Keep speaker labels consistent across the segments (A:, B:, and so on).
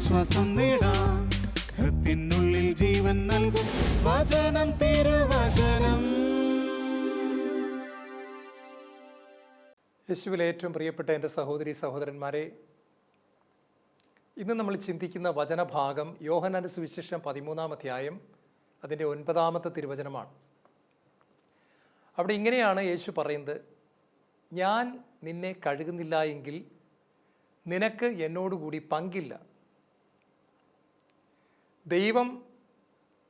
A: ആശ്വാസം നേടാം. ഹൃത്തിനുള്ളിൽ ജീവൻ നൽകും വചനം, തിരുവചനം.
B: യേശുവിൽ ഏറ്റവും പ്രിയപ്പെട്ട എൻ്റെ സഹോദരി സഹോദരന്മാരെ, ഇന്ന് നമ്മൾ ചിന്തിക്കുന്ന വചനഭാഗം യോഹന്നാന്റെ സുവിശേഷം 13-ാം അധ്യായം അതിൻ്റെ 9-ാമത്തെ തിരുവചനമാണ്. അവിടെ ഇങ്ങനെയാണ് യേശു പറയുന്നത്: ഞാൻ നിന്നെ കഴുകുന്നില്ല എങ്കിൽ നിനക്ക് എന്നോടുകൂടി പങ്കില്ല. ദൈവം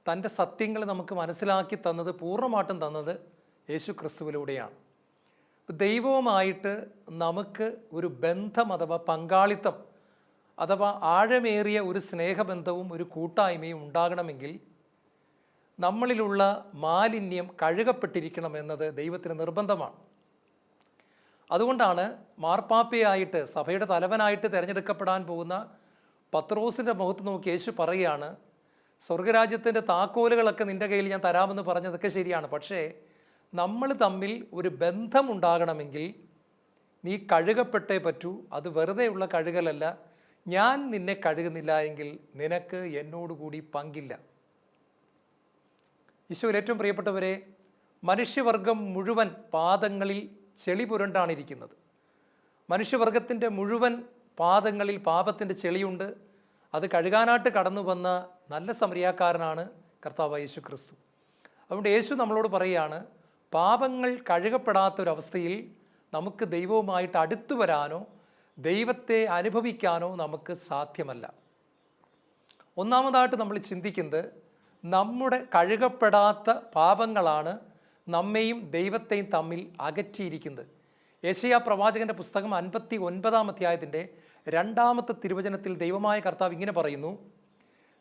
B: തൻ്റെ സത്യങ്ങൾ നമുക്ക് മനസ്സിലാക്കി തന്നത്, പൂർണ്ണമായിട്ടും തന്നത് യേശു ക്രിസ്തുവിലൂടെയാണ്. ദൈവവുമായിട്ട് നമുക്ക് ഒരു ബന്ധം അഥവാ പങ്കാളിത്തം അഥവാ ആഴമേറിയ ഒരു സ്നേഹബന്ധവും ഒരു കൂട്ടായ്മയും ഉണ്ടാകണമെങ്കിൽ നമ്മളിലുള്ള മാലിന്യം കഴുകപ്പെട്ടിരിക്കണം എന്നത് ദൈവത്തിന് നിർബന്ധമാണ്. അതുകൊണ്ടാണ് മാർപ്പാപ്പയായിട്ട്, സഭയുടെ തലവനായിട്ട് തിരഞ്ഞെടുക്കപ്പെടാൻ പോകുന്ന പത്രോസിൻ്റെ മുഖത്ത് നോക്കി യേശു പറയുകയാണ്: സ്വർഗരാജ്യത്തിൻ്റെ താക്കോലുകളൊക്കെ നിൻ്റെ കയ്യിൽ ഞാൻ തരാമെന്ന് പറഞ്ഞതൊക്കെ ശരിയാണ്, പക്ഷേ നമ്മൾ തമ്മിൽ ഒരു ബന്ധമുണ്ടാകണമെങ്കിൽ നീ കഴുകപ്പെട്ടേ പറ്റൂ. അത് വെറുതെയുള്ള കഴുകലല്ല. ഞാൻ നിന്നെ കഴുകുന്നില്ല എങ്കിൽ നിനക്ക് എന്നോടുകൂടി പങ്കില്ല. ഈശോയിൽ ഏറ്റവും പ്രിയപ്പെട്ടവരെ, മനുഷ്യവർഗം മുഴുവൻ പാദങ്ങളിൽ ചെളി പുരണ്ടാണ് ഇരിക്കുന്നത്. മനുഷ്യവർഗത്തിൻ്റെ മുഴുവൻ പാദങ്ങളിൽ പാപത്തിൻ്റെ ചെളിയുണ്ട്. അത് കഴുകാനായിട്ട് കടന്നു വന്ന നല്ല സമരിയാക്കാരനാണ് കർത്താവ് യേശു ക്രിസ്തു. അതുകൊണ്ട് യേശു നമ്മളോട് പറയുകയാണ്, പാപങ്ങൾ കഴുകപ്പെടാത്തൊരവസ്ഥയിൽ നമുക്ക് ദൈവവുമായിട്ട് അടുത്തു വരാനോ ദൈവത്തെ അനുഭവിക്കാനോ നമുക്ക് സാധ്യമല്ല. ഒന്നാമതായിട്ട് നമ്മൾ ചിന്തിക്കുന്നത്, നമ്മുടെ കഴുകപ്പെടാത്ത പാപങ്ങളാണ് നമ്മെയും ദൈവത്തെയും തമ്മിൽ അകറ്റിയിരിക്കുന്നത്. യെശയ്യാ പ്രവാചകൻ്റെ പുസ്തകം 59-ാം അധ്യായത്തിൻ്റെ 2-ാമത്തെ തിരുവചനത്തിൽ ദൈവമായ കർത്താവ് ഇങ്ങനെ പറയുന്നു: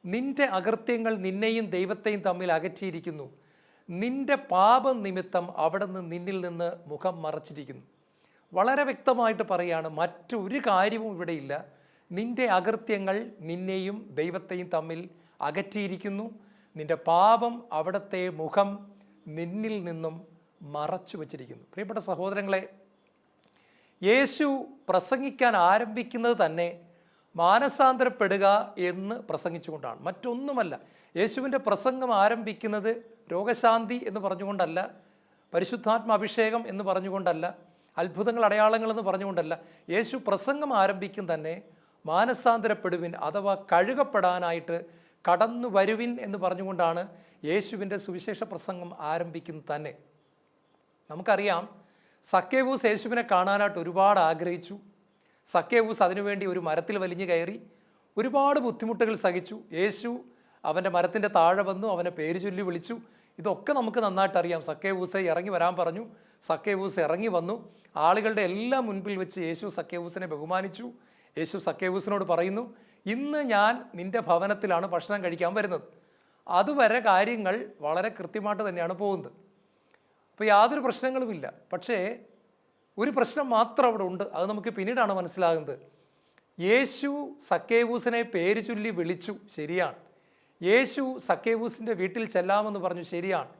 B: നിന്റെ അകൃത്യങ്ങൾ നിന്നെയും ദൈവത്തെയും തമ്മിൽ അകറ്റിയിരിക്കുന്നു. നിന്റെ പാപം നിമിത്തം അവിടുന്ന് നിന്നിൽ നിന്ന് മുഖം മറച്ചിരിക്കുന്നു. വളരെ വ്യക്തമായിട്ട് പറയുകയാണ്, മറ്റൊരു കാര്യവും ഇവിടെയില്ല. നിന്റെ അകൃത്യങ്ങൾ നിന്നെയും ദൈവത്തെയും തമ്മിൽ അകറ്റിയിരിക്കുന്നു. നിന്റെ പാപം അവിടുത്തെ മുഖം നിന്നിൽ നിന്നും മറച്ചു വച്ചിരിക്കുന്നു. പ്രിയപ്പെട്ട സഹോദരങ്ങളെ, യേശു പ്രസംഗിക്കാൻ ആരംഭിക്കുന്നത് തന്നെ മാനസാന്തരപ്പെടുക എന്ന് പ്രസംഗിച്ചുകൊണ്ടാണ്, മറ്റൊന്നുമല്ല. യേശുവിൻ്റെ പ്രസംഗം ആരംഭിക്കുന്നത് രോഗശാന്തി എന്ന് പറഞ്ഞുകൊണ്ടല്ല, പരിശുദ്ധാത്മാഭിഷേകം എന്ന് പറഞ്ഞുകൊണ്ടല്ല, അത്ഭുതങ്ങൾ അടയാളങ്ങൾ എന്ന് പറഞ്ഞുകൊണ്ടല്ല. യേശു പ്രസംഗം ആരംഭിക്കും തന്നെ മാനസാന്തരപ്പെടുവിൻ അഥവാ കഴുകപ്പെടാനായിട്ട് കടന്നു വരുവിൻ എന്ന് പറഞ്ഞുകൊണ്ടാണ് യേശുവിൻ്റെ സുവിശേഷ പ്രസംഗം ആരംഭിക്കുന്നത് തന്നെ. നമുക്കറിയാം, സക്കേവൂസ് യേശുവിനെ കാണാനായിട്ട് ഒരുപാട് ആഗ്രഹിച്ചു. സക്കേവൂസ് അതിനുവേണ്ടി ഒരു മരത്തിൽ വലിഞ്ഞു കയറി ഒരുപാട് ബുദ്ധിമുട്ടുകൾ സഹിച്ചു. യേശു അവൻ്റെ മരത്തിൻ്റെ താഴെ വന്നു, അവനെ പേര് ചൊല്ലി വിളിച്ചു. ഇതൊക്കെ നമുക്ക് നന്നായിട്ട് അറിയാം. സക്കേവൂസെ ഇറങ്ങി വരാൻ പറഞ്ഞു. സക്കേവൂസ് ഇറങ്ങി വന്നു. ആളുകളുടെ എല്ലാം മുൻപിൽ വെച്ച് യേശു സക്കേവൂസിനെ ബഹുമാനിച്ചു. യേശു സക്കേവൂസിനോട് പറയുന്നു: ഇന്ന് ഞാൻ നിൻ്റെ ഭവനത്തിലാണ് ഭക്ഷണം കഴിക്കാൻ വരുന്നത്. അതുവരെ കാര്യങ്ങൾ വളരെ കൃത്യമായിട്ട് തന്നെയാണ് പോകുന്നത്. അപ്പോൾ യാതൊരു പ്രശ്നങ്ങളുമില്ല. പക്ഷേ ഒരു പ്രശ്നം മാത്രം അവിടെ ഉണ്ട്. അത് നമുക്ക് പിന്നീടാണ് മനസ്സിലാകുന്നത്. യേശു സക്കേവൂസിനെ പേര് ചൊല്ലി വിളിച്ചു, ശരിയാണ്. യേശു സക്കേവൂസിൻ്റെ വീട്ടിൽ ചെല്ലാമെന്ന് പറഞ്ഞു, ശരിയാണ്.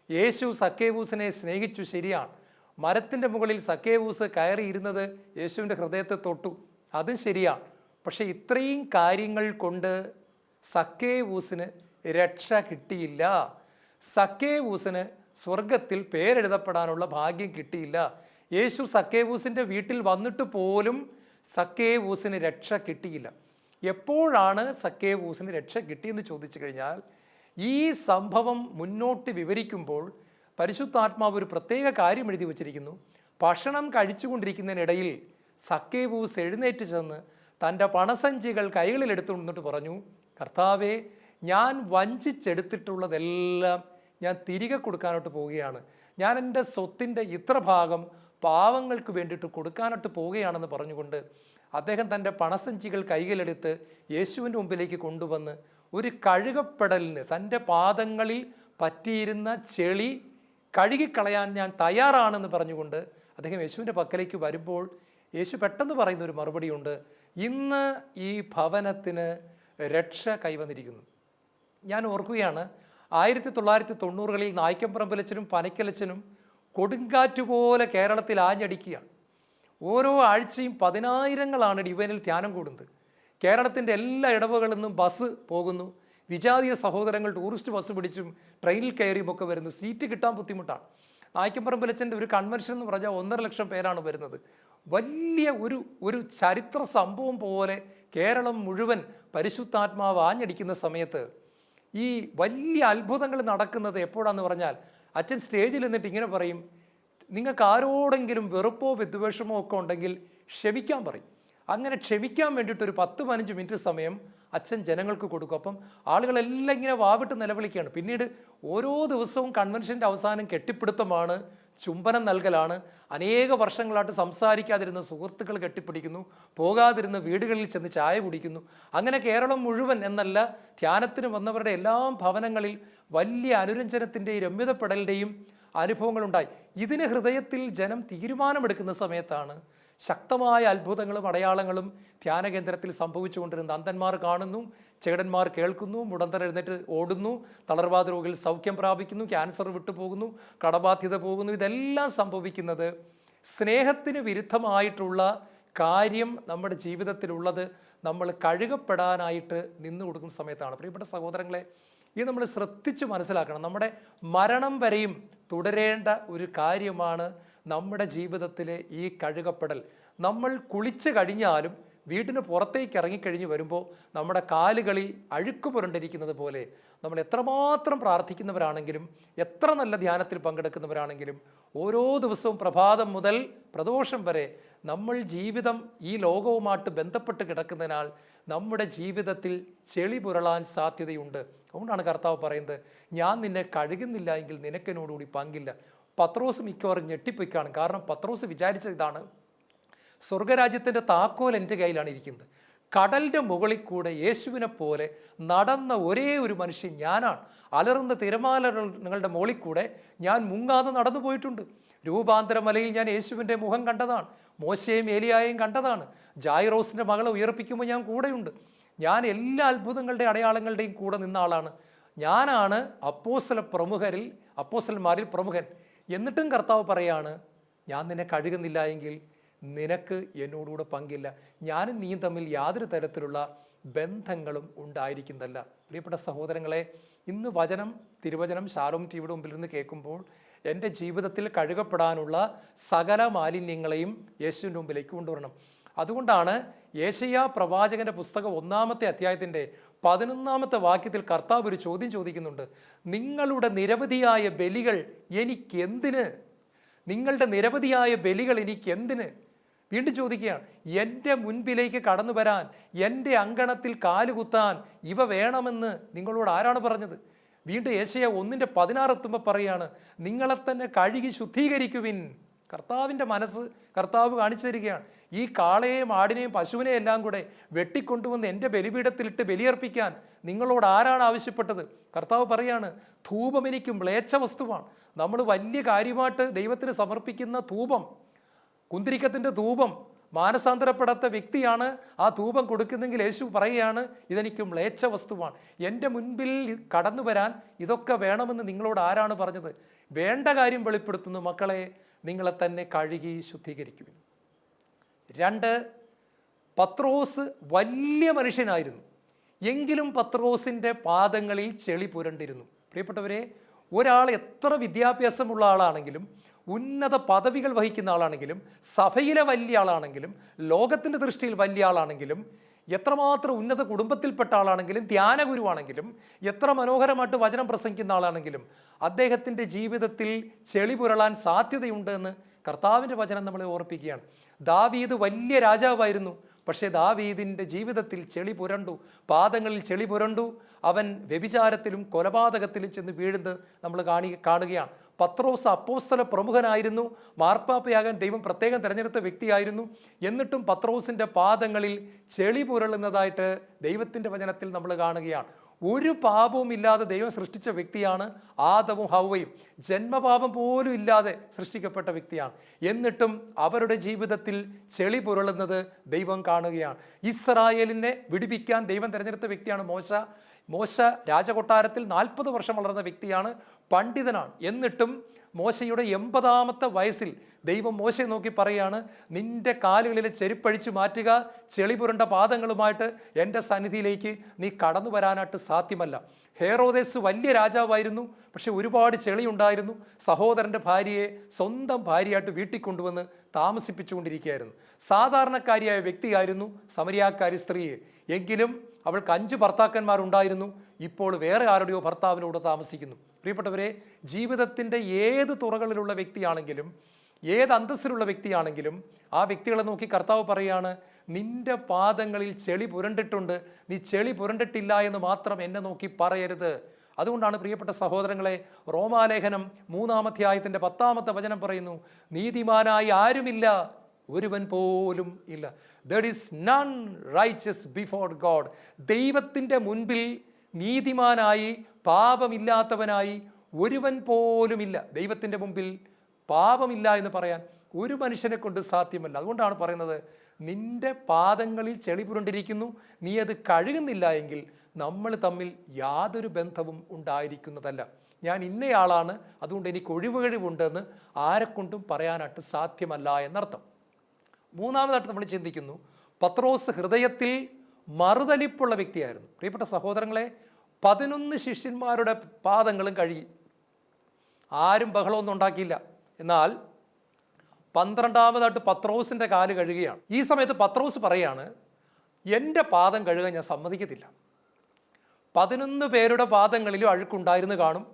B: യേശു സക്കേവൂസിനെ സ്നേഹിച്ചു, ശരിയാണ്. മരത്തിൻ്റെ മുകളിൽ സക്കേവൂസ് കയറിയിരുന്നത് യേശുവിൻ്റെ ഹൃദയത്തെ തൊട്ടു, അതും ശരിയാണ്. പക്ഷേ ഇത്രയും കാര്യങ്ങൾ കൊണ്ട് സക്കേവൂസിന് രക്ഷ കിട്ടിയില്ല. സക്കേവൂസിന് സ്വർഗത്തിൽ പേരെഴുതപ്പെടാനുള്ള ഭാഗ്യം കിട്ടിയില്ല. യേശു സക്കേവൂസിൻ്റെ വീട്ടിൽ വന്നിട്ട് പോലും സക്കേവൂസിന് രക്ഷ കിട്ടിയില്ല. എപ്പോഴാണ് സക്കേവൂസിന് രക്ഷ കിട്ടിയെന്ന് ചോദിച്ചു കഴിഞ്ഞാൽ, ഈ സംഭവം മുന്നോട്ട് വിവരിക്കുമ്പോൾ പരിശുദ്ധാത്മാവ് ഒരു പ്രത്യേക കാര്യം എഴുതി വച്ചിരിക്കുന്നു. ഭക്ഷണം കഴിച്ചുകൊണ്ടിരിക്കുന്നതിനിടയിൽ സക്കേവൂസ് എഴുന്നേറ്റ് ചെന്ന് തൻ്റെ പണസഞ്ചികൾ കൈകളിൽ എടുത്തുകൊണ്ടിട്ട് പറഞ്ഞു: കർത്താവേ, ഞാൻ വഞ്ചിച്ചെടുത്തിട്ടുള്ളതെല്ലാം ഞാൻ തിരികെ കൊടുക്കാനായിട്ട് പോവുകയാണ്. ഞാൻ എൻ്റെ സ്വത്തിൻ്റെ ഇത്ര ഭാഗം പാവങ്ങൾക്ക് വേണ്ടിയിട്ട് കൊടുക്കാനായിട്ട് പോവുകയാണെന്ന് പറഞ്ഞുകൊണ്ട് അദ്ദേഹം തൻ്റെ പണസഞ്ചികൾ കൈകളിലെടുത്ത് യേശുവിൻ്റെ മുമ്പിലേക്ക് കൊണ്ടുവന്ന് ഒരു കഴുകപ്പെടലിന്, തൻ്റെ പാദങ്ങളിൽ പറ്റിയിരുന്ന ചെളി കഴുകിക്കളയാൻ ഞാൻ തയ്യാറാണെന്ന് പറഞ്ഞുകൊണ്ട് അദ്ദേഹം യേശുവിൻ്റെ പക്കലേക്ക് വരുമ്പോൾ യേശു പെട്ടെന്ന് പറയുന്ന ഒരു മറുപടിയുണ്ട്: ഇന്ന് ഈ ഭവനത്തിന് രക്ഷ കൈവന്നിരിക്കുന്നു. ഞാൻ ഓർക്കുകയാണ്, 1990-കളിൽ നായ്ക്കമ്പറമ്പിലച്ചനും പനക്കലച്ചനും കൊടുങ്കാറ്റുപോലെ കേരളത്തിൽ ആഞ്ഞടിക്കുകയാണ്. ഓരോ ആഴ്ചയും 10,000-ങ്ങളാണ് ഡിവൈനിൽ ധ്യാനം കൂടുന്നത്. കേരളത്തിൻ്റെ എല്ലാ ഇടവകളിൽ നിന്നും ബസ് പോകുന്നു. വിജാതീയ സഹോദരങ്ങൾ ടൂറിസ്റ്റ് ബസ് പിടിച്ചും ട്രെയിനിൽ കയറിയും ഒക്കെ വരുന്നു. സീറ്റ് കിട്ടാൻ ബുദ്ധിമുട്ടാണ്. നായ്ക്കമ്പറമ്പിലച്ചൻ്റെ ഒരു കൺവെൻഷൻ എന്ന് പറഞ്ഞാൽ 1.5 ലക്ഷം പേരാണ് വരുന്നത്. വലിയ ഒരു ചരിത്ര സംഭവം പോലെ കേരളം മുഴുവൻ പരിശുദ്ധാത്മാവ് ആഞ്ഞടിക്കുന്ന സമയത്ത് ഈ വലിയ അത്ഭുതങ്ങൾ നടക്കുന്നത് എപ്പോഴാന്ന് പറഞ്ഞാൽ, അച്ഛൻ സ്റ്റേജിൽ നിന്നിട്ട് ഇങ്ങനെ പറയും, നിങ്ങൾക്ക് ആരോടെങ്കിലും വെറുപ്പോ വിദ്വേഷമോ ഒക്കെ ഉണ്ടെങ്കിൽ ക്ഷമിക്കാൻ പറയും. അങ്ങനെ ക്ഷമിക്കാൻ വേണ്ടിയിട്ട് ഒരു 10-15 മിനിറ്റ് സമയം അച്ഛൻ ജനങ്ങൾക്ക് കൊടുക്കും. അപ്പം ആളുകളെല്ലാം ഇങ്ങനെ വാവിട്ട് നിലവിളിക്കുകയാണ്. പിന്നീട് ഓരോ ദിവസവും കൺവെൻഷൻ്റെ അവസാനം കെട്ടിപ്പിടുത്തമാണ്, ചുംബനം നൽകലാണ്. അനേക വർഷങ്ങളായിട്ട് സംസാരിക്കാതിരുന്ന സുഹൃത്തുക്കൾ കെട്ടിപ്പിടിക്കുന്നു, പോകാതിരുന്ന വീടുകളിൽ ചെന്ന് ചായ കുടിക്കുന്നു. അങ്ങനെ കേരളം മുഴുവൻ എന്നല്ല, ധ്യാനത്തിന് വന്നവരുടെ എല്ലാ ഭവനങ്ങളിൽ വലിയ അനുരഞ്ജനത്തിൻ്റെയും രമ്യതപ്പെടലിൻ്റെയും അനുഭവങ്ങളുണ്ടായി. ഇതിന് ഹൃദയത്തിൽ ജനം തീരുമാനമെടുക്കുന്ന സമയത്താണ് ശക്തമായ അത്ഭുതങ്ങളും അടയാളങ്ങളും ധ്യാനകേന്ദ്രത്തിൽ സംഭവിച്ചുകൊണ്ടിരുന്നത്. അന്ധന്മാർ കാണുന്നു, ചെകിടന്മാർ കേൾക്കുന്നു, മുടന്തർ എഴുന്നേറ്റ് ഓടുന്നു, തളർവാദ രോഗികൾ സൗഖ്യം പ്രാപിക്കുന്നു, ക്യാൻസർ വിട്ടുപോകുന്നു, കടബാധ്യത പോകുന്നു. ഇതെല്ലാം സംഭവിക്കുന്നത് സ്നേഹത്തിന് വിരുദ്ധമായിട്ടുള്ള കാര്യം നമ്മുടെ ജീവിതത്തിലുള്ളത് നമ്മൾ കഴുകപ്പെടാനായിട്ട് നിന്നു കൊടുക്കുന്ന സമയത്താണ്. പ്രിയപ്പെട്ട സഹോദരങ്ങളെ, ഇത് നമ്മൾ ശ്രദ്ധിച്ച് മനസ്സിലാക്കണം. നമ്മുടെ മരണം വരെയും തുടരേണ്ട ഒരു കാര്യമാണ് നമ്മുടെ ജീവിതത്തിലെ ഈ കഴുകപ്പെടൽ. നമ്മൾ കുളിച്ച് കഴിഞ്ഞാലും വീടിന് പുറത്തേക്ക് ഇറങ്ങിക്കഴിഞ്ഞ് വരുമ്പോൾ നമ്മുടെ കാലുകളിൽ അഴുക്ക് പുരണ്ടിരിക്കുന്നത് പോലെ നമ്മൾ എത്രമാത്രം പ്രാർത്ഥിക്കുന്നവരാണെങ്കിലും എത്ര നല്ല ധ്യാനത്തിൽ പങ്കെടുക്കുന്നവരാണെങ്കിലും ഓരോ ദിവസവും പ്രഭാതം മുതൽ പ്രദോഷം വരെ നമ്മൾ ജീവിതം ഈ ലോകവുമായിട്ട് ബന്ധപ്പെട്ട് കിടക്കുന്നതിനാൽ നമ്മുടെ ജീവിതത്തിൽ ചെളി പുരളാൻ സാധ്യതയുണ്ട്. അതുകൊണ്ടാണ് കർത്താവ് പറയുന്നത്, ഞാൻ നിന്നെ കഴുകുന്നില്ല എങ്കിൽ നിനക്കെന്നോടുകൂടി പങ്കില്ല. പത്രോസ് മിക്കവാറും ഞെട്ടിപ്പൊയ്ക്കാണ്. കാരണം പത്രോസ് വിചാരിച്ചത് ഇതാണ്, സ്വർഗരാജ്യത്തിൻ്റെ താക്കോൽ എൻ്റെ കയ്യിലാണ് ഇരിക്കുന്നത്. കടലിൻ്റെ മുകളിൽ കൂടെ യേശുവിനെ പോലെ നടന്ന ഒരേ ഒരു മനുഷ്യൻ ഞാനാണ്. അലറുന്ന തിരമാലകളുടെ മുകളിൽ കൂടെ ഞാൻ മുങ്ങാതെ നടന്നു പോയിട്ടുണ്ട്. രൂപാന്തരമലയിൽ ഞാൻ യേശുവിൻ്റെ മുഖം കണ്ടതാണ്. മോശയെയും ഏലിയായെയും കണ്ടതാണ്. ജായിറോസിൻ്റെ മകളെ ഉയർപ്പിക്കുമ്പോൾ ഞാൻ കൂടെയുണ്ട്. ഞാൻ എല്ലാ അത്ഭുതങ്ങളുടെയും അടയാളങ്ങളുടെയും കൂടെ നിന്ന ആളാണ്. ഞാനാണ് അപ്പോസ്തലന്മാരിൽ പ്രമുഖൻ. എന്നിട്ടും കർത്താവ് പറയാണ്, ഞാൻ നിന്നെ കഴുകുന്നില്ല എങ്കിൽ നിനക്ക് എന്നോടുകൂടെ പങ്കില്ല. ഞാനും നീയും തമ്മിൽ യാതൊരു തരത്തിലുള്ള ബന്ധങ്ങളും ഉണ്ടായിരിക്കുന്നതല്ല. പ്രിയപ്പെട്ട സഹോദരങ്ങളെ, ഇന്ന് തിരുവചനം ശാലോം ടിവിയുടെ മുമ്പിൽ നിന്ന് കേൾക്കുമ്പോൾ എൻ്റെ ജീവിതത്തിൽ കഴുകപ്പെടാനുള്ള സകല മാലിന്യങ്ങളെയും യേശുവിൻ്റെ മുമ്പിലേക്ക് കൊണ്ടുവരണം. അതുകൊണ്ടാണ് യേശയ്യാ പ്രവാചകന്റെ പുസ്തകം 1-ാമത്തെ അധ്യായത്തിൻ്റെ 11-ാമത്തെ വാക്യത്തിൽ കർത്താവ് ഒരു ചോദ്യം ചോദിക്കുന്നുണ്ട്. നിങ്ങളുടെ നിരവധിയായ ബലികൾ എനിക്കെന്തിന്? നിങ്ങളുടെ നിരവധിയായ ബലികൾ എനിക്കെന്തിന്? വീണ്ടും ചോദിക്കുകയാണ്, എൻ്റെ മുൻപിലേക്ക് കടന്നു വരാൻ, എൻ്റെ അങ്കണത്തിൽ കാലുകുത്താൻ ഇവ വേണമെന്ന് നിങ്ങളോട് ആരാണ് പറഞ്ഞത്? വീണ്ടും യേശയ്യാ 1:16 എത്തുമ്പോൾ പറയാണ്, നിങ്ങളെ തന്നെ കഴുകി ശുദ്ധീകരിക്കുവിൻ. കർത്താവിൻ്റെ മനസ്സ് കർത്താവ് കാണിച്ചു തരികയാണ്. ഈ കാളയെയും ആടിനെയും പശുവിനെയും എല്ലാം കൂടെ വെട്ടിക്കൊണ്ടുവന്ന് എൻ്റെ ബലിപീഠത്തിലിട്ട് ബലിയർപ്പിക്കാൻ നിങ്ങളോട് ആരാണ് ആവശ്യപ്പെട്ടത്? കർത്താവ് പറയാണ്, ധൂപം എനിക്ക് മ്ലേച്ഛ വസ്തുവാണ്. നമ്മൾ വലിയ കാര്യമായിട്ട് ദൈവത്തിന് സമർപ്പിക്കുന്ന ധൂപം, കുന്തിരിക്കത്തിൻ്റെ ധൂപം, മാനസാന്തരപ്പെടാത്ത വ്യക്തിയാണ് ആ ധൂപം കൊടുക്കുന്നെങ്കിൽ യേശു പറയുകയാണ്, ഇതെനിക്ക് മ്ലേച്ഛ വസ്തുവാണ്. എൻ്റെ മുൻപിൽ കടന്നു വരാൻ ഇതൊക്കെ വേണമെന്ന് നിങ്ങളോട് ആരാണ് പറഞ്ഞത്? വേണ്ട കാര്യം വെളിപ്പെടുത്തുന്നു, മക്കളെ, നിങ്ങളെ തന്നെ കഴുകി ശുദ്ധീകരിക്കുവിൻ. 2, പത്രോസ് വലിയ മനുഷ്യനായിരുന്നു, എങ്കിലും പത്രോസിൻ്റെ പാദങ്ങളിൽ ചെളി പുരണ്ടിരുന്നു. പ്രിയപ്പെട്ടവരെ, ഒരാൾ എത്ര വിദ്യാഭ്യാസമുള്ള ആളാണെങ്കിലും, ഉന്നത പദവികൾ വഹിക്കുന്ന ആളാണെങ്കിലും, സഭയിലെ വലിയ ആളാണെങ്കിലും, ലോകത്തിൻ്റെ ദൃഷ്ടിയിൽ വലിയ ആളാണെങ്കിലും, എത്രമാത്രം ഉന്നത കുടുംബത്തിൽപ്പെട്ട ആളാണെങ്കിലും, ധ്യാനഗുരുവാണെങ്കിലും, എത്ര മനോഹരമായിട്ട് വചനം പ്രസംഗിക്കുന്ന ആളാണെങ്കിലും അദ്ദേഹത്തിൻ്റെ ജീവിതത്തിൽ ചെളി പുരളാൻ സാധ്യതയുണ്ട് എന്ന് കർത്താവിൻ്റെ വചനം നമ്മളെ ഓർപ്പിക്കുകയാണ്. ദാവീദ് വലിയ രാജാവായിരുന്നു, പക്ഷേ ദാവീദിൻ്റെ ജീവിതത്തിൽ ചെളി പുരണ്ടു, പാദങ്ങളിൽ ചെളി പുരണ്ടു. അവൻ വ്യഭിചാരത്തിലും കൊലപാതകത്തിലും ചെന്ന് വീഴുന്നത് നമ്മൾ കാണുകയാണ്. പത്രോസ് അപ്പോസ്തല പ്രമുഖനായിരുന്നു, മാർപ്പാപ്പയാകാൻ ദൈവം പ്രത്യേകം തിരഞ്ഞെടുത്ത വ്യക്തിയായിരുന്നു. എന്നിട്ടും പത്രോസിൻ്റെ പാദങ്ങളിൽ ചെളി പുരളുന്നതായിട്ട് ദൈവത്തിൻ്റെ വചനത്തിൽ നമ്മൾ കാണുകയാണ്. ഒരു പാപവും ഇല്ലാതെ ദൈവം സൃഷ്ടിച്ച വ്യക്തിയാണ് ആദവും ഹവ്വയും. ജന്മപാപം പോലും ഇല്ലാതെ സൃഷ്ടിക്കപ്പെട്ട വ്യക്തിയാണ്. എന്നിട്ടും അവരുടെ ജീവിതത്തിൽ ചെളി പുരളുന്നത് ദൈവം കാണുകയാണ്. ഇസ്രായേലിനെ വിടുവിക്കാൻ ദൈവം തിരഞ്ഞെടുത്ത വ്യക്തിയാണ് മോശ. മോശ രാജകൊട്ടാരത്തിൽ 40 വർഷം വളർന്ന വ്യക്തിയാണ്, പണ്ഡിതനാണ്. എന്നിട്ടും മോശയുടെ 80-ാമത്തെ വയസ്സിൽ ദൈവം മോശയെ നോക്കി പറയുകയാണ്, നിന്റെ കാലുകളിലെ ചെരുപ്പഴിച്ചു മാറ്റുക, ചെളി പുരണ്ട പാദങ്ങളുമായിട്ട് എൻ്റെ സന്നിധിയിലേക്ക് നീ കടന്നു വരാനായിട്ട് സാധ്യമല്ല. ഹെറോദേസ് വലിയ രാജാവായിരുന്നു, പക്ഷെ ഒരുപാട് ചെളി ഉണ്ടായിരുന്നു. സഹോദരൻ്റെ ഭാര്യയെ സ്വന്തം ഭാര്യയായിട്ട് വീട്ടിൽ കൊണ്ടുവന്ന് താമസിപ്പിച്ചുകൊണ്ടിരിക്കുകയായിരുന്നു. സാധാരണക്കാരിയായ വ്യക്തിയായിരുന്നു സമരിയാക്കാരി സ്ത്രീ. എങ്കിലും അവൾക്ക് 5 ഭർത്താക്കന്മാരുണ്ടായിരുന്നു. ഇപ്പോൾ വേറെ ആരുടെയോ ഭർത്താവിനോട് താമസിക്കുന്നു. പ്രിയപ്പെട്ടവരെ, ജീവിതത്തിൻ്റെ ഏത് തുറകളിലുള്ള വ്യക്തിയാണെങ്കിലും, ഏത് അന്തസ്സിലുള്ള വ്യക്തിയാണെങ്കിലും, ആ വ്യക്തികളെ നോക്കി കർത്താവ് പറയുകയാണ്, നിന്റെ പാദങ്ങളിൽ ചെളി പുരണ്ടിട്ടുണ്ട്, നീ ചെളി പുരണ്ടിട്ടില്ല എന്ന് മാത്രം എന്നെ നോക്കി പറയരുത്. അതുകൊണ്ടാണ് പ്രിയപ്പെട്ട സഹോദരങ്ങളെ, റോമാലേഖനം 3-ാം അധ്യായത്തിൻ്റെ 10-ാമത്തെ വചനം പറയുന്നു, നീതിമാനായി ആരുമില്ല, ഒരുവൻ പോലും ഇല്ല. There is none righteous before God. ദൈവത്തിൻ്റെ മുൻപിൽ നീതിമാനായി പാപമില്ലാത്തവനായി ഒരുവൻ പോലുമില്ല. ദൈവത്തിൻ്റെ മുമ്പിൽ പാപമില്ല എന്ന് പറയാൻ ഒരു മനുഷ്യനെ കൊണ്ട് സാധ്യമല്ല. അതുകൊണ്ടാണ് പറയുന്നത്, നിന്റെ പാദങ്ങളിൽ ചെളി പുരണ്ടിരിക്കുന്നു, നീ അത് കഴുകുന്നില്ല എങ്കിൽ നമ്മൾ തമ്മിൽ യാതൊരു ബന്ധവും ഉണ്ടായിരിക്കുന്നതല്ല. ഞാൻ ഇന്നയാളാണ്, അതുകൊണ്ട് എനിക്ക് ഒഴിവുകഴിവുണ്ടെന്ന് ആരെക്കൊണ്ടും പറയാനായിട്ട് സാധ്യമല്ല എന്നർത്ഥം. 3-ാമതായിട്ട് നമ്മൾ ചിന്തിക്കുന്നു, പത്രോസ് ഹൃദയത്തിൽ മറുതലിപ്പുള്ള വ്യക്തിയായിരുന്നു. പ്രിയപ്പെട്ട സഹോദരങ്ങളെ, 11 ശിഷ്യന്മാരുടെ പാദങ്ങളും കഴുകി, ആരും ബഹളമൊന്നും ഉണ്ടാക്കിയില്ല. എന്നാൽ 12-ാമതായിട്ട് പത്രോസിൻ്റെ കാല് കഴുകുകയാണ്. ഈ സമയത്ത് പത്രോസ് പറയാണ്, എൻ്റെ പാദം കഴുകാൻ ഞാൻ സമ്മതിക്കത്തില്ല. 11 പേരുടെ പാദങ്ങളിലും അഴുക്കുണ്ടായിരുന്നു കാണും,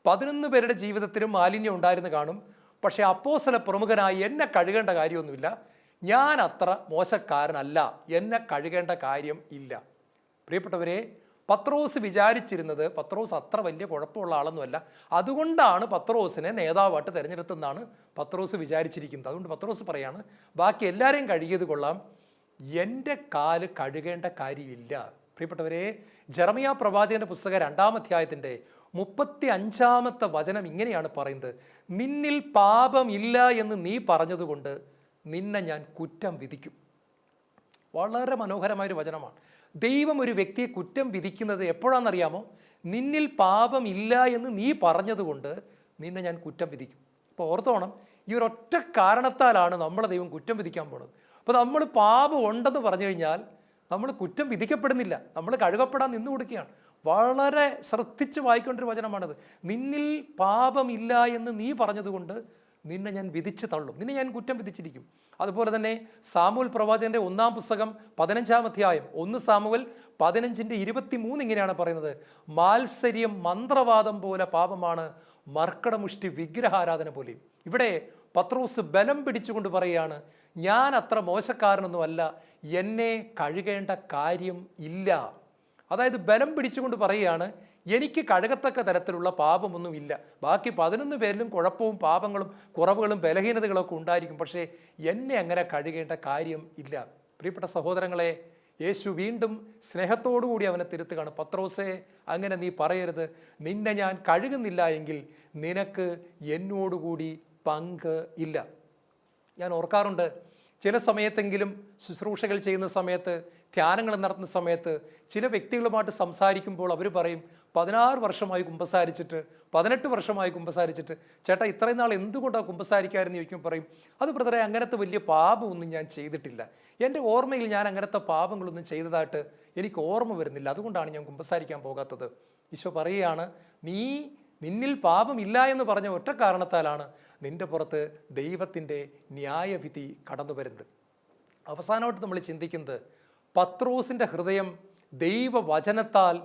B: 11 പേരുടെ ജീവിതത്തിലും മാലിന്യം ഉണ്ടായിരുന്നു കാണും. പക്ഷേ അപ്പോസ്തല പ്രമുഖനായി എന്നെ കഴുകേണ്ട കാര്യമൊന്നുമില്ല, ഞാൻ അത്ര മോശക്കാരനല്ല, എന്നെ കഴുകേണ്ട കാര്യം ഇല്ല. പ്രിയപ്പെട്ടവരെ, പത്രോസ് വിചാരിച്ചിരുന്നത് പത്രോസ് അത്ര വലിയ കുഴപ്പമുള്ള ആളൊന്നുമല്ല, അതുകൊണ്ടാണ് പത്രോസിനെ നേതാവായിട്ട് തിരഞ്ഞെടുത്തെന്നാണ് പത്രോസ് വിചാരിച്ചിരിക്കുന്നത്. അതുകൊണ്ട് പത്രോസ് പറയാണ്, ബാക്കി എല്ലാവരെയും കഴുകിയത് കൊള്ളാം, എൻ്റെ കാല് കഴുകേണ്ട കാര്യമില്ല. പ്രിയപ്പെട്ടവരെ, ജെറമിയ പ്രവാചകന്റെ പുസ്തകം 2-ാം അധ്യായത്തിൻ്റെ 35-ാമത്തെ വചനം ഇങ്ങനെയാണ് പറയുന്നത്, നിന്നിൽ പാപമില്ല എന്ന് നീ പറഞ്ഞതുകൊണ്ട് നിന്നെ ഞാൻ കുറ്റം വിധിക്കും. വളരെ മനോഹരമായൊരു വചനമാണ്. ദൈവം ഒരു വ്യക്തിയെ കുറ്റം വിധിക്കുന്നത് എപ്പോഴാണെന്നറിയാമോ? നിന്നിൽ പാപമില്ല എന്ന് നീ പറഞ്ഞതുകൊണ്ട് നിന്നെ ഞാൻ കുറ്റം വിധിക്കും. അപ്പോൾ ഓർത്തോണം, ഈ ഒരൊറ്റ കാരണത്താലാണ് നമ്മളെ ദൈവം കുറ്റം വിധിക്കാൻ പോണത്. അപ്പോൾ നമ്മൾ പാപം ഉണ്ടെന്ന് പറഞ്ഞു കഴിഞ്ഞാൽ നമ്മൾ കുറ്റം വിധിക്കപ്പെടുന്നില്ല, നമ്മൾ കഴുകപ്പെടാൻ നിന്ന് കൊടുക്കുകയാണ്. വളരെ ശ്രദ്ധിച്ച് വായിക്കേണ്ടൊരു വചനമാണത്. നിന്നിൽ പാപമില്ല എന്ന് നീ പറഞ്ഞതുകൊണ്ട് നിന്നെ ഞാൻ വിധിച്ച് തള്ളും, നിന്നെ ഞാൻ കുറ്റം വിധിച്ചിരിക്കും. അതുപോലെ തന്നെ സാമുവൽ പ്രവാചകന്റെ 1-ാം പുസ്തകം 15-ാം അധ്യായം 1 സാമുവൽ 15:23 ഇങ്ങനെയാണ് പറയുന്നത്, മാത്സര്യം മന്ത്രവാദം പോലെ പാപമാണ്, മർക്കടമുഷ്ടി വിഗ്രഹാരാധന പോലെയും. ഇവിടെ പത്രോസ് ബലം പിടിച്ചുകൊണ്ട് പറയുകയാണ്, ഞാൻ അത്ര മോശക്കാരനൊന്നുമല്ല, എന്നെ കഴുകേണ്ട കാര്യം ഇല്ല. അതായത് ബലം പിടിച്ചുകൊണ്ട് പറയുകയാണ്, എനിക്ക് കഴുകത്തക്ക തരത്തിലുള്ള പാപമൊന്നുമില്ല. ബാക്കി 11 പേരിലും കുഴപ്പവും പാപങ്ങളും കുറവുകളും ബലഹീനതകളൊക്കെ ഉണ്ടായിരിക്കും, പക്ഷേ എന്നെ അങ്ങനെ കഴുകേണ്ട കാര്യം ഇല്ല. പ്രിയപ്പെട്ട സഹോദരങ്ങളെ, യേശു വീണ്ടും സ്നേഹത്തോടുകൂടി അവനെ തിരുത്തുകയാണ്. പത്രോസേ, അങ്ങനെ നീ പറയരുത്, നിന്നെ ഞാൻ കഴുകുന്നില്ല എങ്കിൽ നിനക്ക് എന്നോടുകൂടി പങ്ക് ഇല്ല. ഞാൻ ഓർക്കാറുണ്ട്, ചില സമയത്തെങ്കിലും ശുശ്രൂഷകൾ ചെയ്യുന്ന സമയത്ത്, ധ്യാനങ്ങൾ നടത്തുന്ന സമയത്ത് ചില വ്യക്തികളുമായിട്ട് സംസാരിക്കുമ്പോൾ അവർ പറയും, 16 വർഷമായി കുമ്പസാരിച്ചിട്ട്, 18 വർഷമായി കുമ്പസാരിച്ചിട്ട്, ചേട്ടാ ഇത്രയും നാൾ എന്തുകൊണ്ടാണ് കുമ്പസാരിക്കാരെന്ന് ചോദിക്കുമ്പോൾ പറയും, അത് ബ്രദറെ, അങ്ങനത്തെ വലിയ പാപമൊന്നും ഞാൻ ചെയ്തിട്ടില്ല, എൻ്റെ ഓർമ്മയിൽ ഞാൻ അങ്ങനത്തെ പാപങ്ങളൊന്നും ചെയ്തതായിട്ട് എനിക്ക് ഓർമ്മ വരുന്നില്ല, അതുകൊണ്ടാണ് ഞാൻ കുമ്പസാരിക്കാൻ പോകാത്തത്. ഈശോ പറയുകയാണ്, നിന്നിൽ പാപമില്ല എന്ന് പറഞ്ഞ ഒറ്റ കാരണത്താലാണ് നിന്റെ പുറത്ത് ദൈവത്തിൻ്റെ ന്യായവിധി കടന്നു വരുന്നത്. അവസാനമായിട്ട് നമ്മൾ ചിന്തിക്കുന്നത്, പത്രോസിൻ്റെ ഹൃദയം ദൈവവചനത്താൽ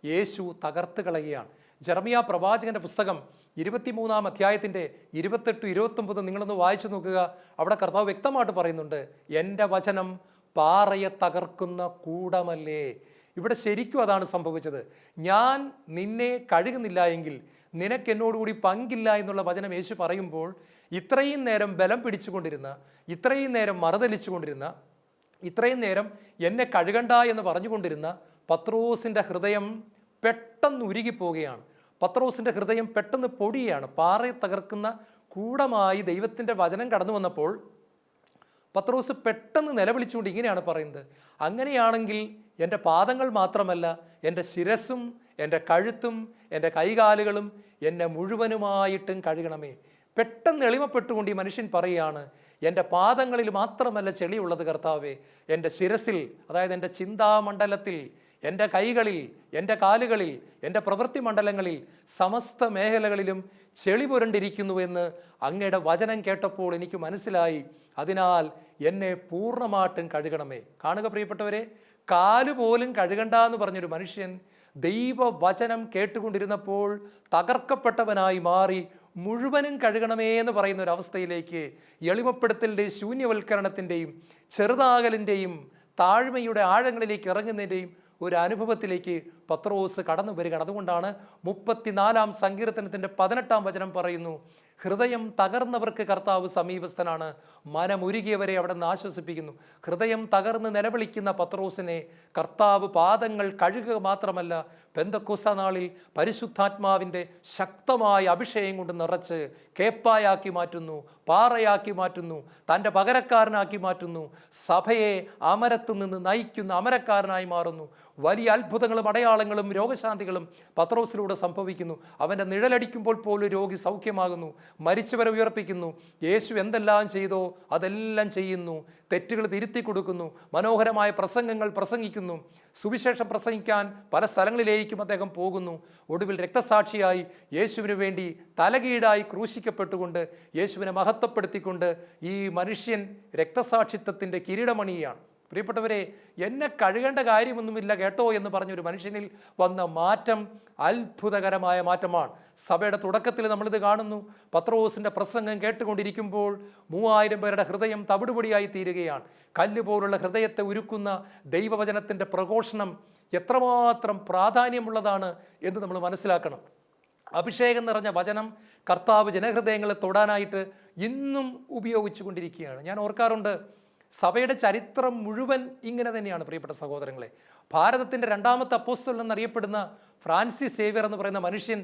B: യേശു തകർത്ത് കളയുകയാണ്. ജെറമിയ പ്രവാചകന്റെ പുസ്തകം 23-ാം അധ്യായത്തിൻ്റെ 28-29 നിങ്ങളൊന്ന് വായിച്ചു നോക്കുക. അവിടെ കർത്താവ് വ്യക്തമായിട്ട് പറയുന്നുണ്ട്, എൻ്റെ വചനം പാറയെ തകർക്കുന്ന കൂടമല്ലേ. ഇവിടെ ശരിക്കും അതാണ് സംഭവിച്ചത്. ഞാൻ നിന്നെ കഴുകുന്നില്ല എങ്കിൽ നിനക്ക് എന്നോടുകൂടി പങ്കില്ല എന്നുള്ള വചനം യേശു പറയുമ്പോൾ, ഇത്രയും നേരം ബലം പിടിച്ചുകൊണ്ടിരുന്ന, ഇത്രയും നേരം മറുതലിച്ചുകൊണ്ടിരുന്ന, ഇത്രയും നേരം എന്നെ കഴുകണ്ട എന്ന് പറഞ്ഞുകൊണ്ടിരുന്ന പത്രോസിൻ്റെ ഹൃദയം പെട്ടെന്ന് ഉരുകിപ്പോവുകയാണ്. പത്രോസിൻ്റെ ഹൃദയം പെട്ടെന്ന് പൊടിയാണ്. പാറയെ തകർക്കുന്ന കൂടമായി ദൈവത്തിൻ്റെ വചനം കടന്നു വന്നപ്പോൾ പത്രോസ് പെട്ടെന്ന് നിലവിളിച്ചുകൊണ്ട് ഇങ്ങനെയാണ് പറയുന്നത്, അങ്ങനെയാണെങ്കിൽ എൻ്റെ പാദങ്ങൾ മാത്രമല്ല, എൻ്റെ ശിരസ്സും എൻ്റെ കഴുത്തും എൻ്റെ കൈകാലുകളും എന്നെ മുഴുവനുമായിട്ടും കഴുകണമേ. പെട്ടെന്ന് എളിമപ്പെട്ടുകൊണ്ട് ഈ മനുഷ്യൻ പറയുകയാണ്, എൻ്റെ പാദങ്ങളിൽ മാത്രമല്ല ചെളിയുള്ളത് കർത്താവേ, എൻ്റെ ശിരസിൽ, അതായത് എൻ്റെ ചിന്താമണ്ഡലത്തിൽ, എൻ്റെ കൈകളിൽ, എൻ്റെ കാലുകളിൽ, എൻ്റെ പ്രവൃത്തി മണ്ഡലങ്ങളിൽ, സമസ്ത മേഖലകളിലും ചെളി പുരണ്ടിരിക്കുന്നുവെന്ന് അങ്ങയുടെ വചനം കേട്ടപ്പോൾ എനിക്ക് മനസ്സിലായി. അതിനാൽ എന്നെ പൂർണ്ണമായിട്ടും കഴുകണമേ. കാണുക പ്രിയപ്പെട്ടവരെ, കാലുപോലും കഴുകണ്ട എന്ന് പറഞ്ഞൊരു മനുഷ്യൻ ദൈവവചനം കേട്ടുകൊണ്ടിരുന്നപ്പോൾ തകർക്കപ്പെട്ടവനായി മാറി മുഴുവനും കഴുകണമേ എന്ന് പറയുന്ന ഒരു അവസ്ഥയിലേക്ക്, എളിമപ്പെടുത്തലിൻ്റെയും ശൂന്യവൽക്കരണത്തിൻ്റെയും ചെറുതാകലിൻ്റെയും താഴ്മയുടെ ആഴങ്ങളിലേക്ക് ഇറങ്ങുന്നതിൻ്റെയും ഒരു അനുഭവത്തിലേക്ക് പത്രോസ് കടന്നു വരികയാണ്. അതുകൊണ്ടാണ് 34-ാം സങ്കീർത്തനത്തിൻ്റെ 18-ാം വചനം പറയുന്നു, ഹൃദയം തകർന്നവർക്ക് കർത്താവ് സമീപസ്ഥനാണ്, മനമുരുകിയവരെ അവിടെ നിന്ന് ആശ്വസിപ്പിക്കുന്നു. ഹൃദയം തകർന്ന് നിലവിളിക്കുന്ന പത്രോസിനെ കർത്താവ് പാദങ്ങൾ കഴുകുക മാത്രമല്ല, പെന്തക്കോസ്ത നാളിൽ പരിശുദ്ധാത്മാവിൻ്റെ ശക്തമായ അഭിഷേകം കൊണ്ട് നിറച്ച് കേപ്പായാക്കി മാറ്റുന്നു, പാറയാക്കി മാറ്റുന്നു, തൻ്റെ പകരക്കാരനാക്കി മാറ്റുന്നു. സഭയെ അമരത്തു നിന്ന് നയിക്കുന്ന അമരക്കാരനായി മാറുന്നു. വലിയ അത്ഭുതങ്ങളും അടയാളങ്ങളും രോഗശാന്തികളും പത്രോസിലൂടെ സംഭവിക്കുന്നു. അവൻ്റെ നിഴലടിക്കുമ്പോൾ പോലും രോഗി സൗഖ്യമാകുന്നു, മരിച്ചവരെ ഉയർപ്പിക്കുന്നു. യേശു എന്തെല്ലാം ചെയ്തോ അതെല്ലാം ചെയ്യുന്നു. തെറ്റുകൾ തിരുത്തി കൊടുക്കുന്നു, മനോഹരമായ പ്രസംഗങ്ങൾ പ്രസംഗിക്കുന്നു, സുവിശേഷം പ്രസംഗിക്കാൻ പല സ്ഥലങ്ങളിലേക്കും അദ്ദേഹം പോകുന്നു. ഒടുവിൽ രക്തസാക്ഷിയായി യേശുവിന് വേണ്ടി തലകീഴായി ക്രൂശിക്കപ്പെട്ടുകൊണ്ട് യേശുവിനെ മഹത്വപ്പെടുത്തിക്കൊണ്ട് ഈ മനുഷ്യൻ രക്തസാക്ഷിത്വത്തിൻ്റെ കിരീടമണിയാണ്. പ്രിയപ്പെട്ടവരെ, എന്നെ കഴുകേണ്ട കാര്യമൊന്നുമില്ല കേട്ടോ എന്ന് പറഞ്ഞൊരു മനുഷ്യനിൽ വന്ന മാറ്റം അത്ഭുതകരമായ മാറ്റമാണ്. സഭയുടെ തുടക്കത്തിൽ നമ്മളിത് കാണുന്നു. പത്രോസിൻ്റെ പ്രസംഗം കേട്ടുകൊണ്ടിരിക്കുമ്പോൾ 3000 പേരുടെ ഹൃദയം തവിടുപൊടിയായി തീരുകയാണ്. കല്ലുപോലുള്ള ഹൃദയത്തെ ഉരുക്കുന്ന ദൈവവചനത്തിൻ്റെ പ്രഘോഷണം എത്രമാത്രം പ്രാധാന്യമുള്ളതാണ് എന്ന് നമ്മൾ മനസ്സിലാക്കണം. അഭിഷേകം നിറഞ്ഞ വചനം കർത്താവ് ജനഹൃദയങ്ങളെ തൊടാനായിട്ട് ഇന്നും ഉപയോഗിച്ചു കൊണ്ടിരിക്കുകയാണ്. ഞാൻ ഓർക്കാറുണ്ട്, സഭയുടെ ചരിത്രം മുഴുവൻ ഇങ്ങനെ തന്നെയാണ് പ്രിയപ്പെട്ട സഹോദരങ്ങളെ. ഭാരതത്തിൻ്റെ 2ാമത്തെ അപ്പോസ്തലൻ എന്നറിയപ്പെടുന്ന ഫ്രാൻസിസ് സേവ്യർ എന്ന് പറയുന്ന മനുഷ്യൻ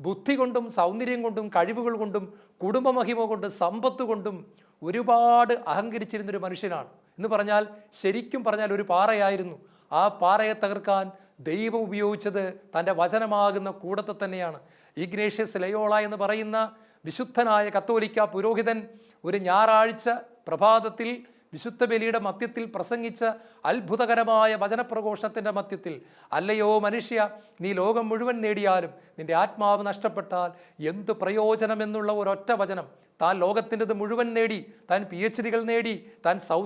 B: ബുദ്ധി കൊണ്ടും സൗന്ദര്യം കൊണ്ടും കഴിവുകൾ കൊണ്ടും കുടുംബമഹിമ കൊണ്ടും സമ്പത്ത് കൊണ്ടും ഒരുപാട് അഹങ്കരിച്ചിരുന്നൊരു മനുഷ്യനാണ്. എന്ന് പറഞ്ഞാൽ, ശരിക്കും പറഞ്ഞാൽ ഒരു പാറയായിരുന്നു. ആ പാറയെ തകർക്കാൻ ദൈവം ഉപയോഗിച്ചത് തൻ്റെ വചനമാകുന്ന കൂടത്തെ തന്നെയാണ്. ഇഗ്നേഷ്യസ് ലയോള എന്ന് പറയുന്ന വിശുദ്ധനായ കത്തോലിക്ക പുരോഹിതൻ ഒരു ഞായറാഴ്ച പ്രഭാതത്തിൽ വിശുദ്ധ ബലിയുടെ മധ്യത്തിൽ പ്രസംഗിച്ച അത്ഭുതകരമായ വചനപ്രഘോഷണത്തിൻ്റെ മധ്യത്തിൽ, അല്ലയോ മനുഷ്യ, നീ ലോകം മുഴുവൻ നേടിയാലും നിന്റെ ആത്മാവ് നഷ്ടപ്പെട്ടാൽ എന്ത് പ്രയോജനമെന്നുള്ള ഒരൊറ്റ വചനം. താൻ ലോകത്തിൻ്റെത് മുഴുവൻ നേടി, താൻ PhDകൾ നേടി,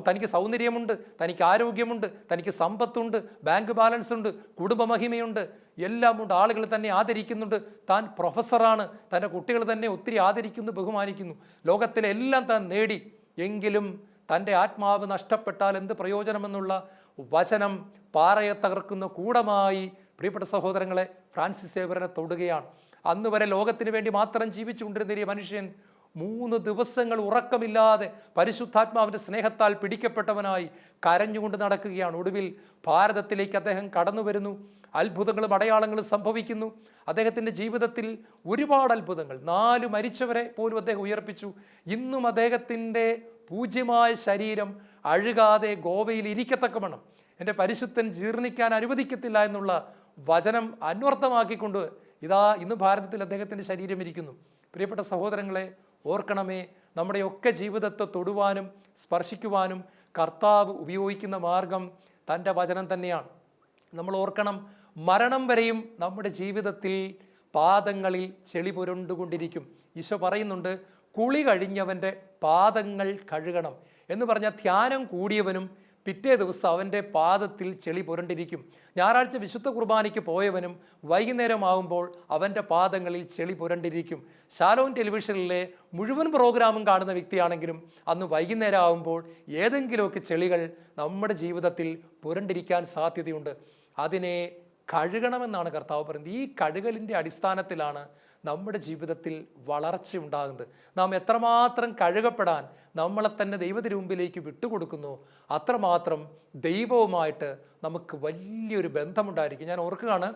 B: തനിക്ക് സൗന്ദര്യമുണ്ട്, തനിക്ക് ആരോഗ്യമുണ്ട്, തനിക്ക് സമ്പത്തുണ്ട്, ബാങ്ക് ബാലൻസ് ഉണ്ട്, കുടുംബമഹിമയുണ്ട്, എല്ലാം ഉണ്ട്, ആളുകൾ തന്നെ ആദരിക്കുന്നുണ്ട്, താൻ പ്രൊഫസറാണ്, തൻ്റെ കുട്ടികൾ തന്നെ ഒത്തിരി ആദരിക്കുന്നു, ബഹുമാനിക്കുന്നു, ലോകത്തിലെ എല്ലാം താൻ നേടി, എങ്കിലും തൻ്റെ ആത്മാവ് നഷ്ടപ്പെട്ടാൽ എന്ത് പ്രയോജനമെന്നുള്ള വചനം പാറയെ തകർക്കുന്ന കൂടമായി പ്രിയപ്പെട്ട സഹോദരങ്ങളെ ഫ്രാൻസിസ് സേവ്യറിനെ തൊടുകയാണ്. അന്ന് വരെ ലോകത്തിന് വേണ്ടി മാത്രം ജീവിച്ചുകൊണ്ടിരുന്ന ഈ മനുഷ്യൻ 3 ദിവസങ്ങൾ ഉറക്കമില്ലാതെ പരിശുദ്ധാത്മാവിൻ്റെ സ്നേഹത്താൽ പിടിക്കപ്പെട്ടവനായി കരഞ്ഞുകൊണ്ട് നടക്കുകയാണ്. ഒടുവിൽ ഭാരതത്തിലേക്ക് അദ്ദേഹം കടന്നു വരുന്നു. അത്ഭുതങ്ങളും അടയാളങ്ങളും സംഭവിക്കുന്നു. അദ്ദേഹത്തിൻ്റെ ജീവിതത്തിൽ ഒരുപാട് അത്ഭുതങ്ങൾ, 4 മരിച്ചവരെ പോലും അദ്ദേഹം ഉയർപ്പിച്ചു. ഇന്നും അദ്ദേഹത്തിൻ്റെ പൂജ്യമായ ശരീരം അഴുകാതെ ഗോവയിൽ ഇരിക്കത്തക്കവണ്ണം എൻ്റെ പരിശുദ്ധൻ ജീർണിക്കാൻ അനുവദിക്കത്തില്ല എന്നുള്ള വചനം അന്വർത്ഥമാക്കിക്കൊണ്ട് ഇതാ ഇന്ന് ഭാരതത്തിൽ അദ്ദേഹത്തിൻ്റെ ശരീരം ഇരിക്കുന്നു. പ്രിയപ്പെട്ട സഹോദരങ്ങളെ, ഓർക്കണമേ, നമ്മുടെയൊക്കെ ജീവിതത്തെ തൊടുവാനും സ്പർശിക്കുവാനും കർത്താവ് ഉപയോഗിക്കുന്ന മാർഗം തൻ്റെ വചനം തന്നെയാണ്. നമ്മൾ ഓർക്കണം, മരണം വരെയും നമ്മുടെ ജീവിതത്തിൽ പാദങ്ങളിൽ ചെളി പുരണ്ടുകൊണ്ടിരിക്കും. ഈശോ പറയുന്നുണ്ട്, കുളി കഴിഞ്ഞവൻ്റെ പാദങ്ങൾ കഴുകണം എന്ന് പറഞ്ഞാൽ ധ്യാനം കൂടിയവനും പിറ്റേ ദിവസം അവൻ്റെ പാദത്തിൽ ചെളി പുരണ്ടിരിക്കും. ഞായറാഴ്ച വിശുദ്ധ കുർബാനയ്ക്ക് പോയവനും വൈകുന്നേരമാകുമ്പോൾ അവൻ്റെ പാദങ്ങളിൽ ചെളി പുരണ്ടിരിക്കും. ഷാലോൺ ടെലിവിഷനിലെ മുഴുവൻ പ്രോഗ്രാമും കാണുന്ന വ്യക്തിയാണെങ്കിലും അന്ന് വൈകുന്നേരം ആകുമ്പോൾ ഏതെങ്കിലുമൊക്കെ ചെളികൾ നമ്മുടെ ജീവിതത്തിൽ പുരണ്ടിരിക്കാൻ സാധ്യതയുണ്ട്. അതിനെ കഴുകണമെന്നാണ് കർത്താവ് പറയുന്നത്. ഈ കഴുകലിൻ്റെ അടിസ്ഥാനത്തിലാണ് നമ്മുടെ ജീവിതത്തിൽ വളർച്ച ഉണ്ടാകുന്നത്. നാം എത്രമാത്രം കഴുകപ്പെടാൻ നമ്മളെ തന്നെ ദൈവത്തിന് മുമ്പിലേക്ക് വിട്ടുകൊടുക്കുന്നു, അത്രമാത്രം ദൈവവുമായിട്ട് നമുക്ക് വലിയൊരു ബന്ധമുണ്ടായിരിക്കും. ഞാൻ ഓർക്കുകയാണ്,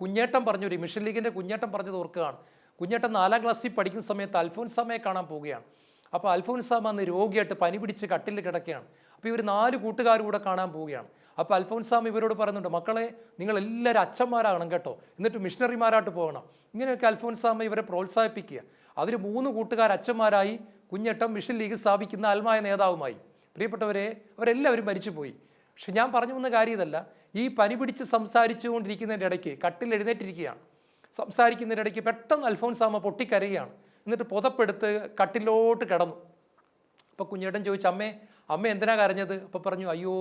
B: കുഞ്ഞേട്ടൻ പറഞ്ഞൊരു മിഷൻ ലീഗിൻ്റെ കുഞ്ഞേട്ടൻ പറഞ്ഞത് ഓർക്കുകയാണ്. കുഞ്ഞേട്ടൻ 4ാം ക്ലാസ്സിൽ പഠിക്കുന്ന സമയത്ത് അൽഫോൻസാമ്മയെ കാണാൻ പോവുകയാണ്. അപ്പോൾ അൽഫോൻസാമ്മ അന്ന് രോഗിയായിട്ട് പനി പിടിച്ച് കട്ടിൽ കിടക്കുകയാണ്. അപ്പോൾ ഇവർ 4 കൂട്ടുകാരും കൂടെ കാണാൻ പോവുകയാണ്. അപ്പോൾ അൽഫോൻസാമ്മ ഇവരോട് പറയുന്നുണ്ട്, മക്കളെ നിങ്ങളെല്ലാവരും അച്ഛന്മാരാകണം കേട്ടോ, എന്നിട്ട് മിഷണറിമാരായിട്ട് പോകണം. ഇങ്ങനെയൊക്കെ അൽഫോൻസാമ്മ ഇവരെ പ്രോത്സാഹിപ്പിക്കുക. അവർ 3 കൂട്ടുകാർ അച്ഛന്മാരായി, കുഞ്ഞേട്ടൻ മിഷൻ ലീഗ് സ്ഥാപിക്കുന്ന ആത്മായ നേതാവുമായി. പ്രിയപ്പെട്ടവരെ, അവരെല്ലാവരും മരിച്ചുപോയി. പക്ഷെ ഞാൻ പറഞ്ഞു വന്ന കാര്യം ഇതല്ല. ഈ പനി പിടിച്ച് സംസാരിച്ചു കൊണ്ടിരിക്കുന്നതിൻ്റെ ഇടയ്ക്ക് കട്ടിൽ എഴുന്നേറ്റിരിക്കുകയാണ്. സംസാരിക്കുന്നതിൻ്റെ ഇടയ്ക്ക് പെട്ടെന്ന് അൽഫോൻസാമ്മ പൊട്ടിക്കരയുകയാണ്. എന്നിട്ട് പുതപ്പെടുത്ത് കട്ടിലോട്ട് കിടന്നു. അപ്പോൾ കുഞ്ഞേട്ടൻ ചോദിച്ചു, അമ്മ എന്തിനാ കരഞ്ഞത്? അപ്പോൾ പറഞ്ഞു, അയ്യോ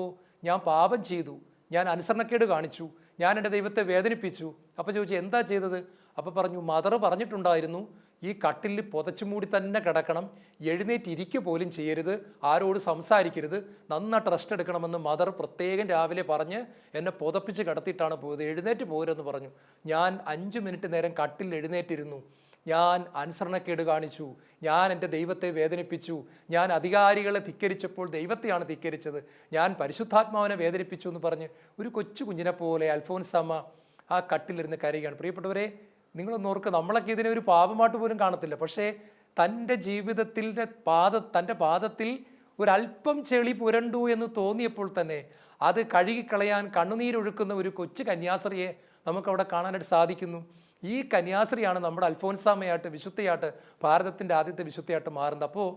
B: ഞാൻ പാപം ചെയ്തു, ഞാൻ അനുസരണക്കേട് കാണിച്ചു, ഞാൻ എൻ്റെ ദൈവത്തെ വേദനിപ്പിച്ചു. അപ്പോൾ ചോദിച്ചു, എന്താ ചെയ്തത്? അപ്പോൾ പറഞ്ഞു, മദർ പറഞ്ഞിട്ടുണ്ടായിരുന്നു ഈ കട്ടിലിൽ പുതച്ചു മൂടി തന്നെ കിടക്കണം, എഴുന്നേറ്റിരിക്കുക പോലും ചെയ്യരുത്, ആരോട് സംസാരിക്കരുത്, നന്നായിട്ട് റെസ്റ്റ് എടുക്കണമെന്ന് മദർ പ്രത്യേകം രാവിലെ പറഞ്ഞ് എന്നെ പുതപ്പിച്ച് കിടത്തിയിട്ടാണ് പോയത്, എഴുന്നേറ്റ് പോരുമെന്ന് പറഞ്ഞു. ഞാൻ 5 മിനിറ്റ് നേരം കട്ടിൽ എഴുന്നേറ്റിരുന്നു. ഞാൻ അനുസരണക്കേട് കാണിച്ചു, ഞാൻ എൻ്റെ ദൈവത്തെ വേദനിപ്പിച്ചു, ഞാൻ അധികാരികളെ ധിക്കരിച്ചപ്പോൾ ദൈവത്തെയാണ് ധിക്കരിച്ചത്, ഞാൻ പരിശുദ്ധാത്മാവിനെ വേദനിപ്പിച്ചു എന്ന് പറഞ്ഞ് ഒരു കൊച്ചു കുഞ്ഞിനെ പോലെ അൽഫോൻസാമ്മ ആ കട്ടിലിരുന്ന് കരയുകയാണ്. പ്രിയപ്പെട്ടവരെ, നിങ്ങളൊന്ന് ഓർക്ക്, നമ്മളൊക്കെ ഇതിനെ ഒരു പാപമായിട്ട് പോലും കാണത്തില്ല. പക്ഷേ തൻ്റെ ജീവിതത്തിൻ്റെ തൻ്റെ പാദത്തിൽ ഒരല്പം ചെളി പുരണ്ടു എന്ന് തോന്നിയപ്പോൾ തന്നെ അത് കഴുകിക്കളയാൻ കണ്ണുനീരൊഴുക്കുന്ന ഒരു കൊച്ചു കന്യാസ്ത്രീയെ നമുക്കവിടെ കാണാനായിട്ട് സാധിക്കുന്നു. ഈ കന്യാസ്ത്രീയാണ് നമ്മുടെ അൽഫോൻസാമ്മയായിട്ട്, വിശുദ്ധയായിട്ട്, ഭാരതത്തിൻ്റെ ആദ്യത്തെ വിശുദ്ധയായിട്ട് മാറുന്നത്. അപ്പോൾ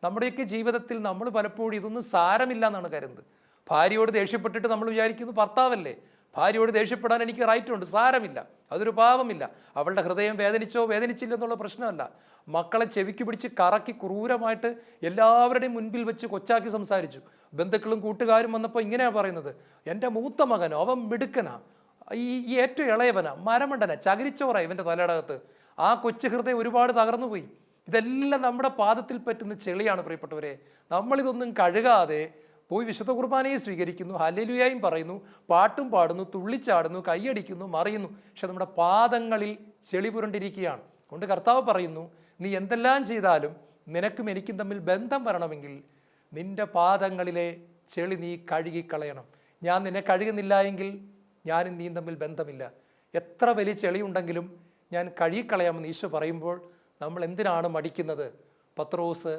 B: നമ്മുടെയൊക്കെ ജീവിതത്തിൽ നമ്മൾ പലപ്പോഴും ഇതൊന്നും സാരമില്ല എന്നാണ് കരുതുന്നത്. ഭാര്യയോട് ദേഷ്യപ്പെട്ടിട്ട് നമ്മൾ വിചാരിക്കുന്നു ഭർത്താവല്ലേ, ഭാര്യയോട് ദേഷ്യപ്പെടാൻ എനിക്ക് റൈറ്റ് ഉണ്ട്, സാരമില്ല, അതൊരു പാപമില്ല, അവളുടെ ഹൃദയം വേദനിച്ചോ വേദനിച്ചില്ലെന്നുള്ള പ്രശ്നമല്ല. മക്കളെ ചെവിക്ക് പിടിച്ച് കറക്കി ക്രൂരമായിട്ട് എല്ലാവരുടെയും മുൻപിൽ വെച്ച് കൊച്ചാക്കി സംസാരിച്ചു. ബന്ധുക്കളും കൂട്ടുകാരും വന്നപ്പോൾ ഇങ്ങനെയാണ് പറയുന്നത്, എൻ്റെ മൂത്ത മകനോ അവൻ മിടുക്കനാ, ഈ ഏറ്റവും ഇളയവനാ മരമണ്ടന, ചകിരിച്ചോറ ഇവൻ്റെ തലയടകത്ത്. ആ കൊച്ചു ഹൃദയം ഒരുപാട് തകർന്നു പോയി. ഇതെല്ലാം നമ്മുടെ പാദത്തിൽ പറ്റുന്ന ചെളിയാണ് പ്രിയപ്പെട്ടവരെ. നമ്മളിതൊന്നും കഴുകാതെ പോയി വിശുദ്ധ കുർബാനയെ സ്വീകരിക്കുന്നു, ഹല്ലേലൂയയും പറയുന്നു, പാട്ടും പാടുന്നു, തുള്ളിച്ചാടുന്നു, കൈയടിക്കുന്നു, മറിയുന്നു. പക്ഷെ നമ്മുടെ പാദങ്ങളിൽ ചെളി പുരണ്ടിരിക്കുകയാണ്. അതുകൊണ്ട് കർത്താവ് പറയുന്നു, നീ എന്തെല്ലാം ചെയ്താലും നിനക്കും എനിക്കും തമ്മിൽ ബന്ധം വരണമെങ്കിൽ നിന്റെ പാദങ്ങളിലെ ചെളി നീ കഴുകിക്കളയണം. ഞാൻ നിന്നെ കഴുകുന്നില്ല എങ്കിൽ ഞാനും നീയും തമ്മിൽ ബന്ധമില്ല. എത്ര വലിയ ചെളിയുണ്ടെങ്കിലും ഞാൻ കഴുകിക്കളയാമെന്ന് ഈശോ പറയുമ്പോൾ നമ്മൾ എന്തിനാണ് മടിക്കുന്നത്? പത്രോസ്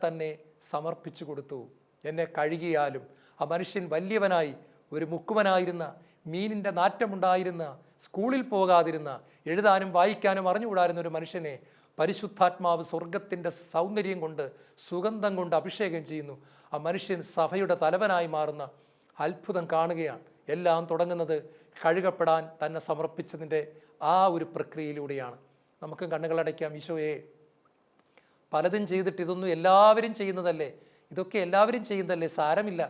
B: തന്നെ സമർപ്പിച്ചു കൊടുത്തു. എന്നെ കഴുകിയാലും. ആ മനുഷ്യൻ വലിയവനായി, ഒരു മുക്കുവനായിരുന്ന, മീനിൻ്റെ നാറ്റമുണ്ടായിരുന്ന, സ്കൂളിൽ പോകാതിരുന്ന, എഴുതാനും വായിക്കാനും അറിഞ്ഞുകൂടായിരുന്ന ഒരു മനുഷ്യനെ പരിശുദ്ധാത്മാവ് സ്വർഗത്തിൻ്റെ സൗന്ദര്യം കൊണ്ട്, സുഗന്ധം കൊണ്ട് അഭിഷേകം ചെയ്യുന്നു. ആ മനുഷ്യൻ സഭയുടെ തലവനായി മാറുന്ന അത്ഭുതം കാണുകയാണ്. എല്ലാം തുടങ്ങുന്നത് കഴുകപ്പെടാൻ തന്നെ സമർപ്പിച്ചതിൻ്റെ ആ ഒരു പ്രക്രിയയിലൂടെയാണ്. നമുക്കും കണ്ണുകളടയ്ക്കാം. ഈശോയെ, പലതും ചെയ്തിട്ട് ഇതൊന്നും എല്ലാവരും ചെയ്യുന്നതല്ലേ, ഇതൊക്കെ എല്ലാവരും ചെയ്യുന്നതല്ലേ, സാരമില്ല,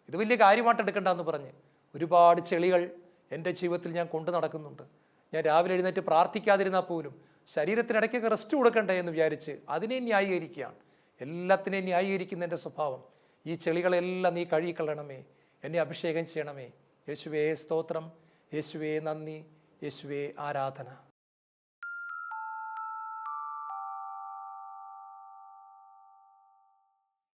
B: ഇത് വലിയ കാര്യമായിട്ട് എടുക്കണ്ടെന്ന് പറഞ്ഞ് ഒരുപാട് ചെളികൾ എൻ്റെ ജീവിതത്തിൽ ഞാൻ കൊണ്ടു നടക്കുന്നുണ്ട്. ഞാൻ രാവിലെ എഴുന്നേറ്റ് പ്രാർത്ഥിക്കാതിരുന്നാൽ പോലും ശരീരത്തിനിടയ്ക്കൊക്കെ റെസ്റ്റ് കൊടുക്കണ്ടേ എന്ന് വിചാരിച്ച് അതിനെ ന്യായീകരിക്കുകയാണ്. എല്ലാത്തിനെയും ന്യായീകരിക്കുന്ന എൻ്റെ സ്വഭാവം. ഈ ചെളികളെല്ലാം നീ കഴുകിക്കളയണമേ, എന്നെ അഭിഷേകം ചെയ്യണമേ. യേശുവേ സ്തോത്രം, യേശുവേ നന്ദി, യേശുവേ ആരാധന.